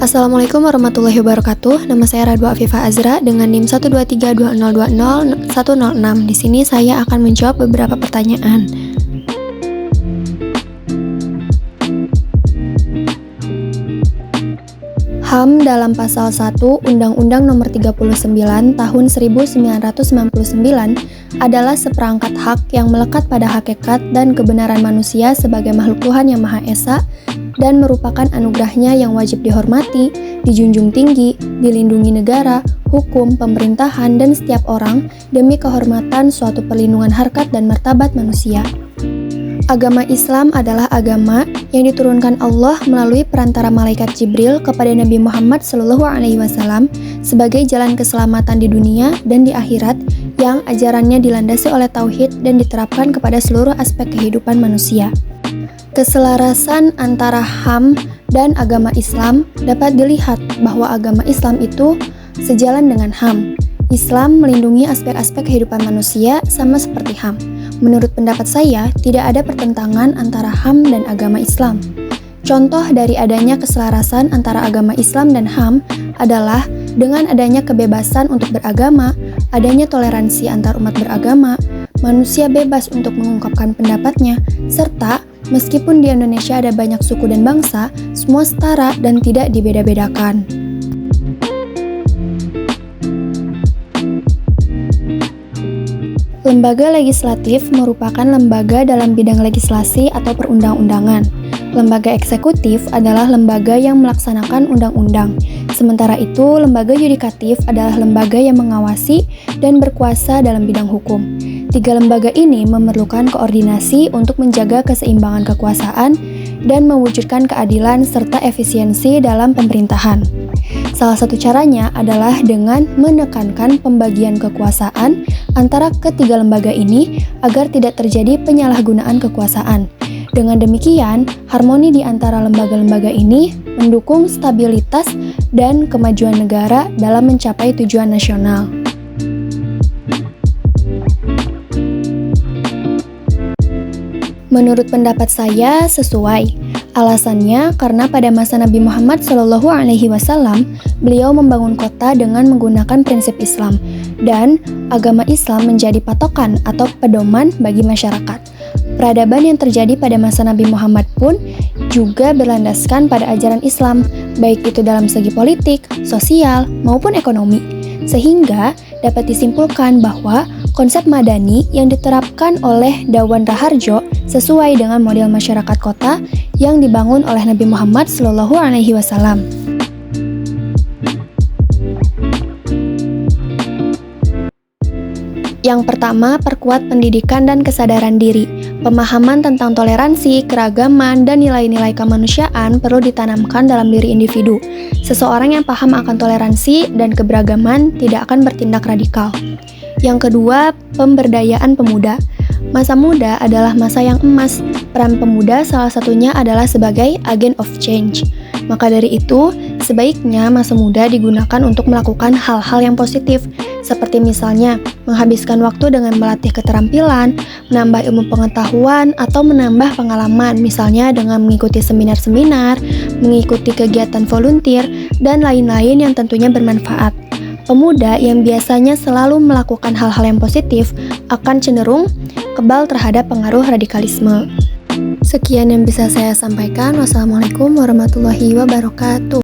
Assalamualaikum warahmatullahi wabarakatuh. Nama saya Radwa Afifah Azra dengan NIM 12320201006. Di sini saya akan menjawab beberapa pertanyaan. HAM dalam pasal 1 Undang-Undang Nomor 39 Tahun 1999 adalah seperangkat hak yang melekat pada hakikat dan kebenaran manusia sebagai makhluk Tuhan yang Maha Esa dan merupakan anugerahnya yang wajib dihormati, dijunjung tinggi, dilindungi negara, hukum, pemerintahan, dan setiap orang demi kehormatan suatu perlindungan harkat dan martabat manusia. Agama Islam adalah agama yang diturunkan Allah melalui perantara malaikat Jibril kepada Nabi Muhammad SAW sebagai jalan keselamatan di dunia dan di akhirat yang ajarannya dilandasi oleh tauhid dan diterapkan kepada seluruh aspek kehidupan manusia. Keselarasan antara HAM dan agama Islam dapat dilihat bahwa agama Islam itu sejalan dengan HAM. Islam melindungi aspek-aspek kehidupan manusia sama seperti HAM. Menurut pendapat saya, tidak ada pertentangan antara HAM dan agama Islam. Contoh dari adanya keselarasan antara agama Islam dan HAM adalah dengan adanya kebebasan untuk beragama, adanya toleransi antar umat beragama, manusia bebas untuk mengungkapkan pendapatnya, serta meskipun di Indonesia ada banyak suku dan bangsa, semua setara dan tidak dibeda-bedakan. Lembaga legislatif merupakan lembaga dalam bidang legislasi atau perundang-undangan. Lembaga eksekutif adalah lembaga yang melaksanakan undang-undang. Sementara itu, lembaga yudikatif adalah lembaga yang mengawasi dan berkuasa dalam bidang hukum. Tiga lembaga ini memerlukan koordinasi untuk menjaga keseimbangan kekuasaan dan mewujudkan keadilan serta efisiensi dalam pemerintahan. Salah satu caranya adalah dengan menekankan pembagian kekuasaan antara ketiga lembaga ini agar tidak terjadi penyalahgunaan kekuasaan. Dengan demikian, harmoni di antara lembaga-lembaga ini mendukung stabilitas dan kemajuan negara dalam mencapai tujuan nasional. Menurut pendapat saya, sesuai. Alasannya karena pada masa Nabi Muhammad SAW, beliau membangun kota dengan menggunakan prinsip Islam, dan agama Islam menjadi patokan atau pedoman bagi masyarakat. Peradaban yang terjadi pada masa Nabi Muhammad pun juga berlandaskan pada ajaran Islam, baik itu dalam segi politik, sosial, maupun ekonomi. Sehingga dapat disimpulkan bahwa konsep madani yang diterapkan oleh Dawan Raharjo sesuai dengan model masyarakat kota yang dibangun oleh Nabi Muhammad SAW. Yang pertama, perkuat pendidikan dan kesadaran diri. Pemahaman tentang toleransi, keragaman, dan nilai-nilai kemanusiaan perlu ditanamkan dalam diri individu. Seseorang yang paham akan toleransi dan keberagaman tidak akan bertindak radikal. Yang kedua, pemberdayaan pemuda. Masa muda adalah masa yang emas. Peran pemuda salah satunya adalah sebagai agent of change. Maka dari itu, sebaiknya masa muda digunakan untuk melakukan hal-hal yang positif, seperti misalnya menghabiskan waktu dengan melatih keterampilan, menambah ilmu pengetahuan, atau menambah pengalaman, misalnya dengan mengikuti seminar-seminar, mengikuti kegiatan volunteer, dan lain-lain yang tentunya bermanfaat. Pemuda yang biasanya selalu melakukan hal-hal yang positif akan cenderung kebal terhadap pengaruh radikalisme. Sekian yang bisa saya sampaikan. Wassalamualaikum warahmatullahi wabarakatuh.